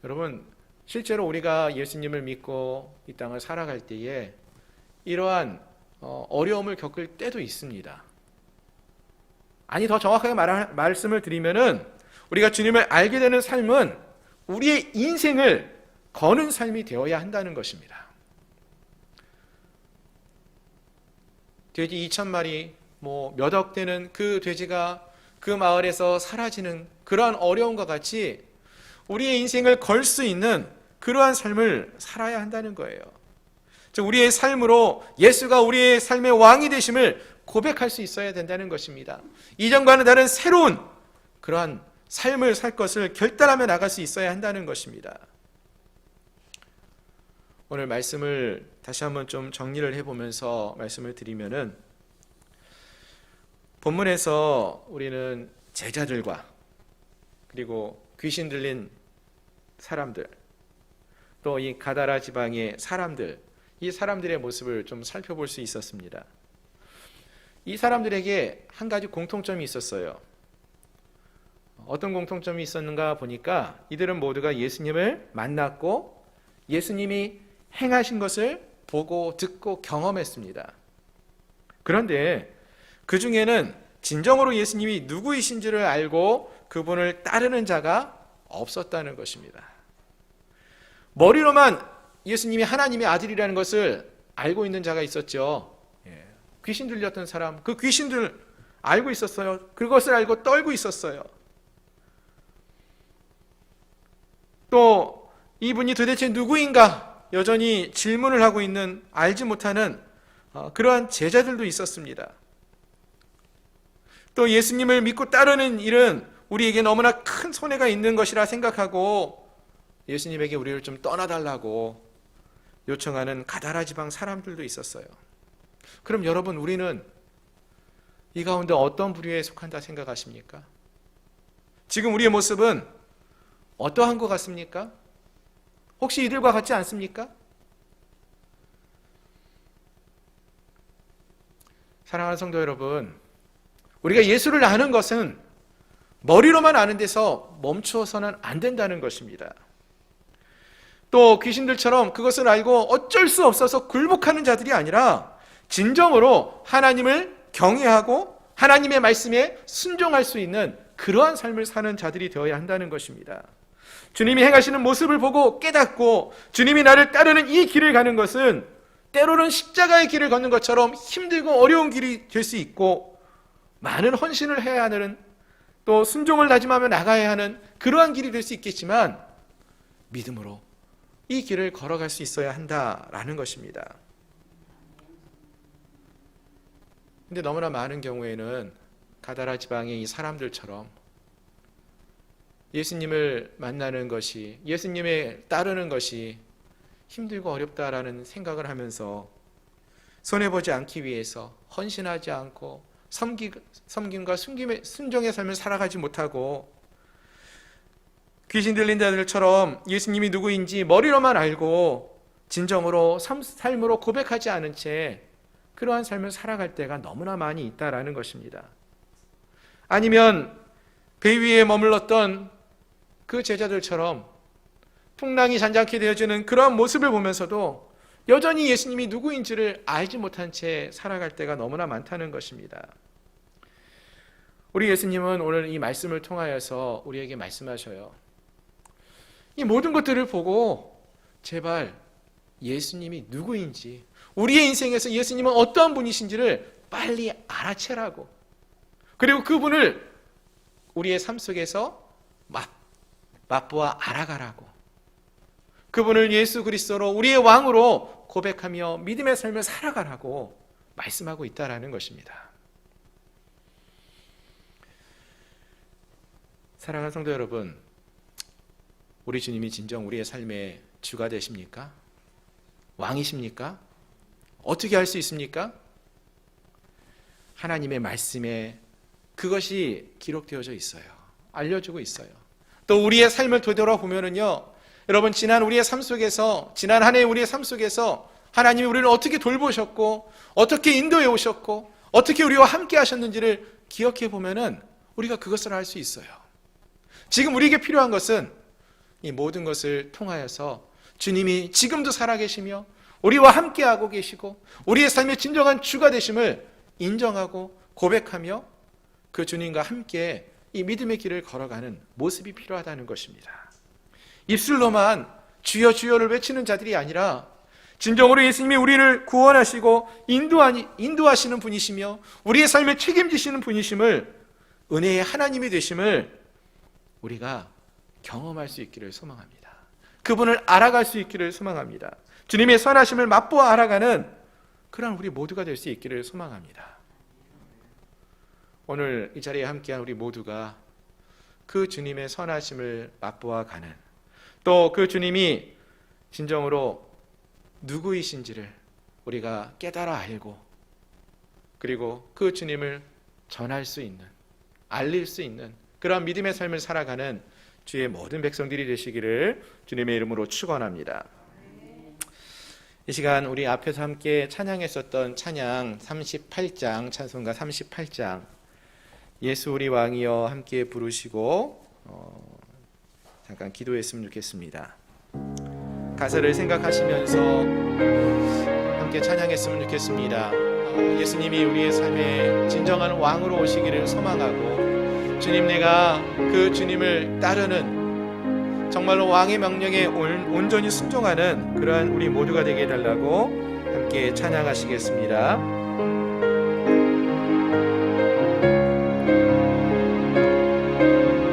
Speaker 1: 여러분, 실제로 우리가 예수님을 믿고 이 땅을 살아갈 때에 이러한 어려움을 겪을 때도 있습니다. 아니, 더 정확하게 말씀을 드리면은 우리가 주님을 알게 되는 삶은 우리의 인생을 거는 삶이 되어야 한다는 것입니다. 돼지 2,000마리, 몇 억 되는 그 돼지가 그 마을에서 사라지는 그러한 어려움과 같이 우리의 인생을 걸 수 있는 그러한 삶을 살아야 한다는 거예요. 우리의 삶으로 예수가 우리의 삶의 왕이 되심을 고백할 수 있어야 된다는 것입니다. 이전과는 다른 새로운 그러한 삶을 살 것을 결단하며 나갈 수 있어야 한다는 것입니다. 오늘 말씀을 다시 한번 좀 정리를 해보면서 말씀을 드리면은, 본문에서 우리는 제자들과 그리고 귀신 들린 사람들, 또 이 가다라 지방의 사람들, 이 사람들의 모습을 좀 살펴볼 수 있었습니다. 이 사람들에게 한 가지 공통점이 있었어요. 어떤 공통점이 있었는가 보니까 이들은 모두가 예수님을 만났고 예수님이 행하신 것을 보고 듣고 경험했습니다. 그런데 그 중에는 진정으로 예수님이 누구이신지를 알고 그분을 따르는 자가 없었다는 것입니다. 머리로만 예수님이 하나님의 아들이라는 것을 알고 있는 자가 있었죠. 귀신 들렸던 사람, 그 귀신들 알고 있었어요. 그것을 알고 떨고 있었어요. 또 이분이 도대체 누구인가 여전히 질문을 하고 있는, 알지 못하는 그러한 제자들도 있었습니다. 또 예수님을 믿고 따르는 일은 우리에게 너무나 큰 손해가 있는 것이라 생각하고 예수님에게 우리를 좀 떠나달라고 요청하는 가다라 지방 사람들도 있었어요. 그럼 여러분, 우리는 이 가운데 어떤 부류에 속한다 생각하십니까? 지금 우리의 모습은 어떠한 것 같습니까? 혹시 이들과 같지 않습니까? 사랑하는 성도 여러분, 우리가 예수를 아는 것은 머리로만 아는 데서 멈추어서는 안 된다는 것입니다. 또 귀신들처럼 그것을 알고 어쩔 수 없어서 굴복하는 자들이 아니라 진정으로 하나님을 경외하고 하나님의 말씀에 순종할 수 있는 그러한 삶을 사는 자들이 되어야 한다는 것입니다. 주님이 행하시는 모습을 보고 깨닫고 주님이 나를 따르는 이 길을 가는 것은 때로는 십자가의 길을 걷는 것처럼 힘들고 어려운 길이 될 수 있고 많은 헌신을 해야 하는, 또 순종을 다짐하며 나가야 하는 그러한 길이 될 수 있겠지만 믿음으로 이 길을 걸어갈 수 있어야 한다라는 것입니다. 근데 너무나 많은 경우에는 가다라 지방의 이 사람들처럼 예수님을 만나는 것이, 예수님에 따르는 것이 힘들고 어렵다라는 생각을 하면서 손해보지 않기 위해서 헌신하지 않고 섬김과 순종의 삶을 살아가지 못하고 귀신 들린 자들처럼 예수님이 누구인지 머리로만 알고 진정으로 삶으로 고백하지 않은 채 그러한 삶을 살아갈 때가 너무나 많이 있다라는 것입니다. 아니면 배 위에 머물렀던 그 제자들처럼 풍랑이 잔잔케 되어지는 그러한 모습을 보면서도 여전히 예수님이 누구인지를 알지 못한 채 살아갈 때가 너무나 많다는 것입니다. 우리 예수님은 오늘 이 말씀을 통하여서 우리에게 말씀하셔요. 이 모든 것들을 보고 제발 예수님이 누구인지, 우리의 인생에서 예수님은 어떠한 분이신지를 빨리 알아채라고, 그리고 그분을 우리의 삶 속에서 맛보아 알아가라고, 그분을 예수 그리스도로 우리의 왕으로 고백하며 믿음의 삶을 살아가라고 말씀하고 있다라는 것입니다. 사랑하는 성도 여러분, 우리 주님이 진정 우리의 삶의 주가 되십니까? 왕이십니까? 어떻게 할 수 있습니까? 하나님의 말씀에 그것이 기록되어져 있어요. 알려주고 있어요. 또 우리의 삶을 되돌아보면은요, 여러분, 지난 우리의 삶 속에서, 지난 한 해 우리의 삶 속에서 하나님이 우리를 어떻게 돌보셨고, 어떻게 인도해 오셨고, 어떻게 우리와 함께 하셨는지를 기억해 보면은 우리가 그것을 알 수 있어요. 지금 우리에게 필요한 것은 이 모든 것을 통하여서 주님이 지금도 살아계시며 우리와 함께하고 계시고 우리의 삶의 진정한 주가 되심을 인정하고 고백하며 그 주님과 함께 이 믿음의 길을 걸어가는 모습이 필요하다는 것입니다. 입술로만 주여 주여를 외치는 자들이 아니라 진정으로 예수님이 우리를 구원하시고 인도하시는 분이시며 우리의 삶을 책임지시는 분이심을, 은혜의 하나님이 되심을 우리가 경험할 수 있기를 소망합니다. 그분을 알아갈 수 있기를 소망합니다. 주님의 선하심을 맛보아 알아가는 그런 우리 모두가 될 수 있기를 소망합니다. 오늘 이 자리에 함께한 우리 모두가 그 주님의 선하심을 맛보아 가는, 또 그 주님이 진정으로 누구이신지를 우리가 깨달아 알고, 그리고 그 주님을 전할 수 있는, 알릴 수 있는 그런 믿음의 삶을 살아가는 주의 모든 백성들이 되시기를 주님의 이름으로 축원합니다. 이 시간 우리 앞에서 함께 찬양했었던 찬양 38장, 찬송가 38장, 예수 우리 왕이여 함께 부르시고 잠깐 기도했으면 좋겠습니다. 가사를 생각하시면서 함께 찬양했으면 좋겠습니다. 예수님이 우리의 삶에 진정한 왕으로 오시기를 소망하고, 주님, 내가 그 주님을 따르는, 정말로 왕의 명령에 온전히 순종하는 그러한 우리 모두가 되게 해달라고 함께 찬양하시겠습니다.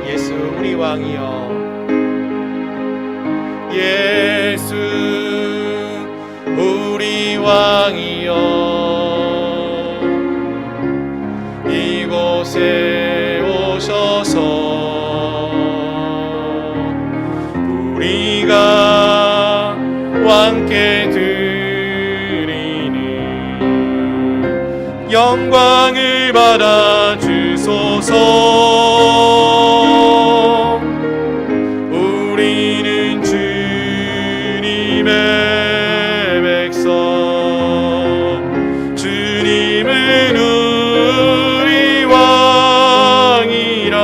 Speaker 1: 예수 우리 왕이여, 예수 우리 왕이여, 이곳에 오셔서 우리가 왕께 드리는 영광을 받아 주소서. 우리는 주님의 백성, 주님은 우리 왕이라.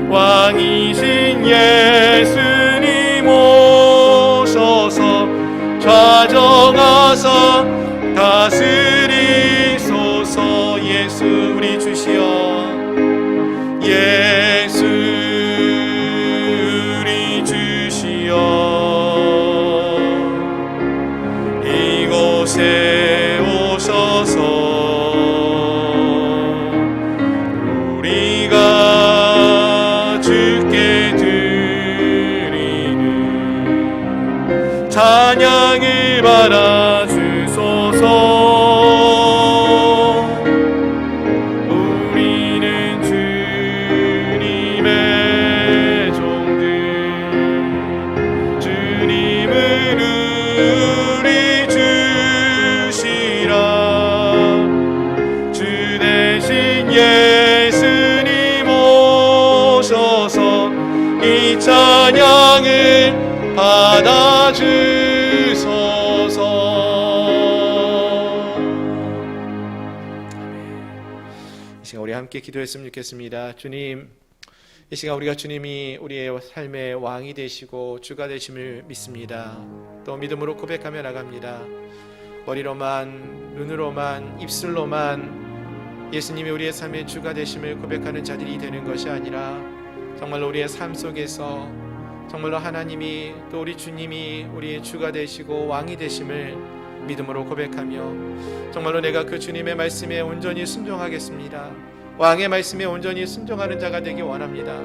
Speaker 1: 왕이신 예수님 오셔서 좌정하사 다스리소서. 예수 우리 주시여, 예수 우리 주시여, 이곳에 오셔서 우리가 주께 드리는 찬양을 받아 주소서. 우리는 주님의 종들, 주님은 우리 주시라. 주 대신 예수님 오셔서 이 찬양을 받아 주소서. 이 시간 우리 함께 기도했으면 좋겠습니다. 주님, 이 시간 우리가 주님이 우리의 삶의 왕이 되시고 주가 되심을 믿습니다. 또 믿음으로 고백하며 나갑니다. 머리로만, 눈으로만, 입술로만 예수님이 우리의 삶의 주가 되심을 고백하는 자들이 되는 것이 아니라 정말로 우리의 삶 속에서 정말로 하나님이, 또 우리 주님이 우리의 주가 되시고 왕이 되심을 믿음으로 고백하며 정말로 내가 그 주님의 말씀에 온전히 순종하겠습니다. 왕의 말씀에 온전히 순종하는 자가 되기 원합니다.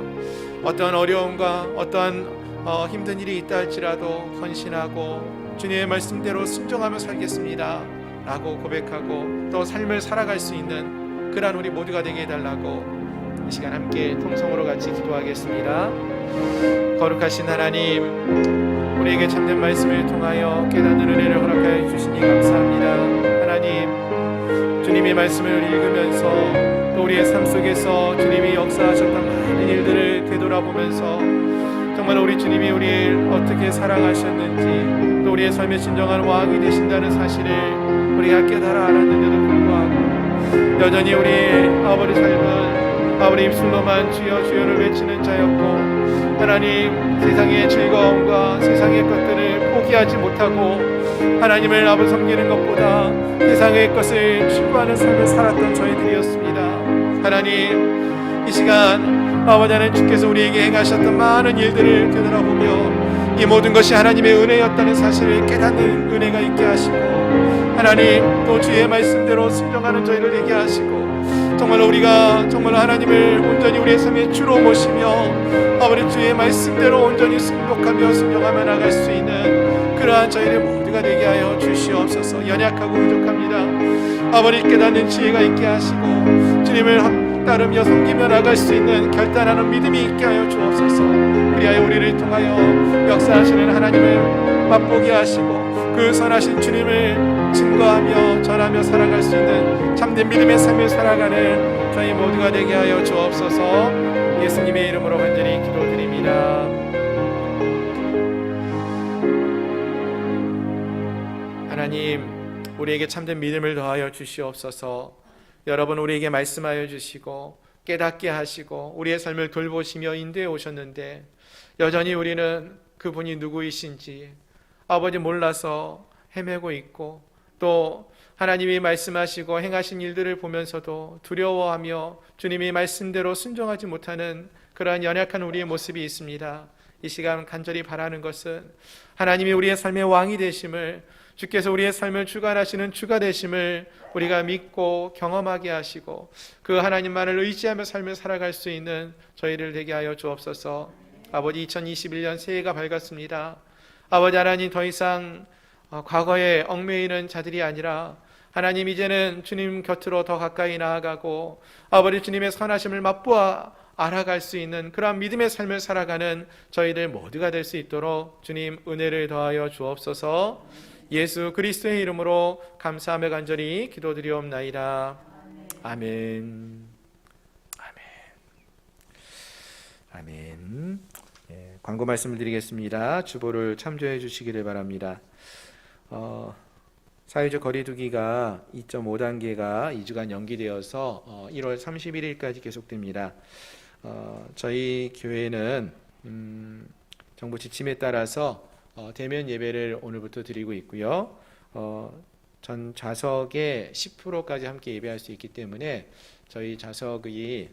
Speaker 1: 어떠한 어려움과 어떠한 힘든 일이 있다 할지라도 헌신하고 주님의 말씀대로 순종하며 살겠습니다 라고 고백하고 또 삶을 살아갈 수 있는 그러한 우리 모두가 되게 해달라고 이 시간 함께 통성으로 같이 기도하겠습니다. 거룩하신 하나님, 우리에게 참된 말씀을 통하여 깨닫는 은혜를 허락하여 주시니 감사합니다. 하나님, 주님의 말씀을 읽으면서 또 우리의 삶 속에서 주님이 역사하셨던 많은 일들을 되돌아보면서 정말 우리 주님이 우리를 어떻게 사랑하셨는지 또 우리의 삶의 진정한 왕이 되신다는 사실을 우리가 깨달아 알았는데도 불구하고 여전히 우리 아버지 삶은 아버지 입술로만 주여 주여를 외치는 자였고, 하나님 세상의 즐거움과 세상의 것들을 포기하지 못하고 하나님을 아버지 섬기는 것보다 세상의 것을 추구하는 삶을 살았던 저희들이었습니다. 하나님, 이 시간 아버지 하나님 주께서 우리에게 행하셨던 많은 일들을 되돌아보며 이 모든 것이 하나님의 은혜였다는 사실을 깨닫는 은혜가 있게 하시고, 하나님 또 주의 말씀대로 순종하는 저희를 되게 하시고, 정말 우리가 정말 하나님을 온전히 우리의 삶의 주로 모시며 아버지 주의 말씀대로 온전히 순복하며 순종하며 나갈 수 있는 그러한 저희들 모두가 되게 하여 주시옵소서. 연약하고 부족합니다. 아버지 깨닫는 지혜가 있게 하시고 주님을 따르며 섬기며 나갈 수 있는 결단하는 믿음이 있게 하여 주옵소서. 그리하여 우리를 통하여 역사하시는 하나님을 맛보게 하시고 그 선하신 주님을 증거하며 전하며 살아갈 수 있는 참된 믿음의 삶을 살아가는 저희 모두가 되게 하여 주옵소서. 예수님의 이름으로 간절히 기도드립니다. 하나님, 우리에게 참된 믿음을 더하여 주시옵소서. 여러분 우리에게 말씀하여 주시고 깨닫게 하시고 우리의 삶을 돌보시며 인도해 오셨는데 여전히 우리는 그분이 누구이신지 아버지 몰라서 헤매고 있고, 또 하나님이 말씀하시고 행하신 일들을 보면서도 두려워하며 주님이 말씀대로 순종하지 못하는 그러한 연약한 우리의 모습이 있습니다. 이 시간 간절히 바라는 것은 하나님이 우리의 삶의 왕이 되심을, 주께서 우리의 삶을 주관하시는 주가 되심을 우리가 믿고 경험하게 하시고 그 하나님만을 의지하며 삶을 살아갈 수 있는 저희를 되게 하여 주옵소서. 아버지, 2021년 새해가 밝았습니다. 아버지 하나님, 더 이상 과거에 얽매이는 자들이 아니라 하나님 이제는 주님 곁으로 더 가까이 나아가고 아버지 주님의 선하심을 맛보아 알아갈 수 있는 그러한 믿음의 삶을 살아가는 저희들 모두가 될 수 있도록 주님 은혜를 더하여 주옵소서. 예수 그리스도의 이름으로 감사하며 간절히 기도드리옵나이다. 아멘. 아멘. 아멘. 광고 말씀을 드리겠습니다. 주보를 참조해 주시기를 바랍니다. 사회적 거리두기가 2.5단계가 2주간 연기되어서 1월 31일까지 계속됩니다. 저희 교회는 정부 지침에 따라서 대면 예배를 오늘부터 드리고 있고요. 전 좌석의 10%까지 함께 예배할 수 있기 때문에 저희 좌석이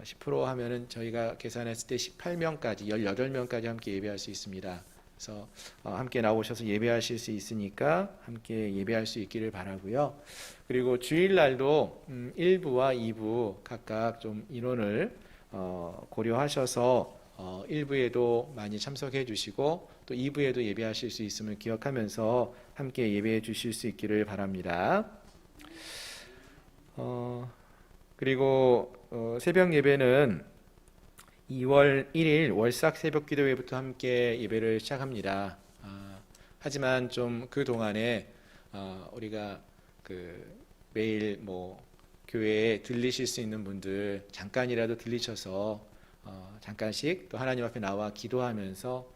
Speaker 1: 10% 하면은 저희가 계산했을 때 18명까지 18명까지 함께 예배할 수 있습니다. 그래서 함께 나오셔서 예배하실 수 있으니까 함께 예배할 수 있기를 바라고요. 그리고 주일날도 1부와 2부 각각 좀 인원을 고려하셔서 1부에도 많이 참석해 주시고 또 2부에도 예배하실 수 있음을 기억하면서 함께 예배해 주실 수 있기를 바랍니다. 그리고 새벽 예배는 2월 1일 월삭 새벽 기도회부터 함께 예배를 시작합니다. 하지만 좀 그 동안에 우리가 매일 교회에 들리실 수 있는 분들 잠깐이라도 들리셔서 잠깐씩 또 하나님 앞에 나와 기도하면서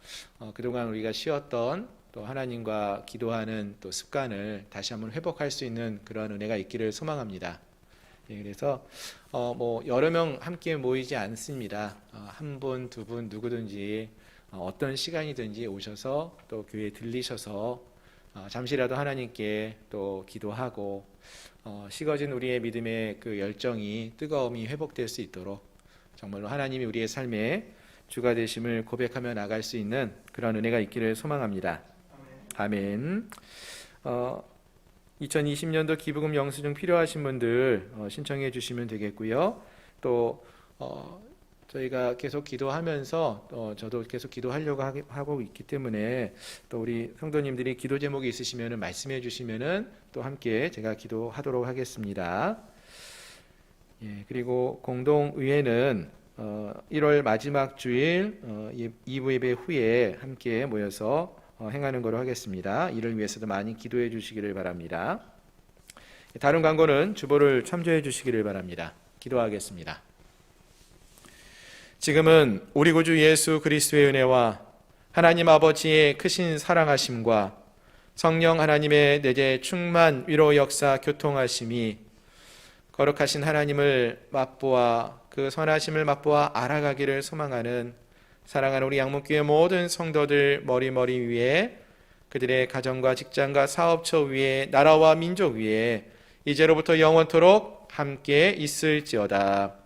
Speaker 1: 그동안 우리가 쉬었던 또 하나님과 기도하는 또 습관을 다시 한번 회복할 수 있는 그런 은혜가 있기를 소망합니다. 그래서 여러 명 함께 모이지 않습니다. 한 분, 두 분 누구든지 어떤 시간이든지 오셔서 또 교회에 들리셔서 잠시라도 하나님께 또 기도하고 식어진 우리의 믿음의 그 열정이 뜨거움이 회복될 수 있도록 정말로 하나님이 우리의 삶에 주가 되심을 고백하며 나갈 수 있는 그런 은혜가 있기를 소망합니다. 아멘. 2020년도 기부금 영수증 필요하신 분들 신청해 주시면 되겠고요. 또 저희가 계속 기도하면서 저도 계속 기도하려고 하고 있기 때문에 또 우리 성도님들이 기도 제목이 있으시면 말씀해 주시면 또 함께 제가 기도하도록 하겠습니다. 그리고 공동의회는 1월 마지막 주일 2부 예배 후에 함께 모여서 행하는 거로 하겠습니다. 이를 위해서도 많이 기도해 주시기를 바랍니다. 다른 광고는 주보를 참조해 주시기를 바랍니다. 기도하겠습니다. 지금은 우리 구주 예수 그리스도의 은혜와 하나님 아버지의 크신 사랑하심과 성령 하나님의 내재 충만 위로 역사 교통하심이 거룩하신 하나님을 맛보아 그 선하심을 맛보아 알아가기를 소망하는 사랑하는 우리 양문교회 모든 성도들 머리머리 위에 그들의 가정과 직장과 사업처 위에 나라와 민족 위에 이제로부터 영원토록 함께 있을지어다.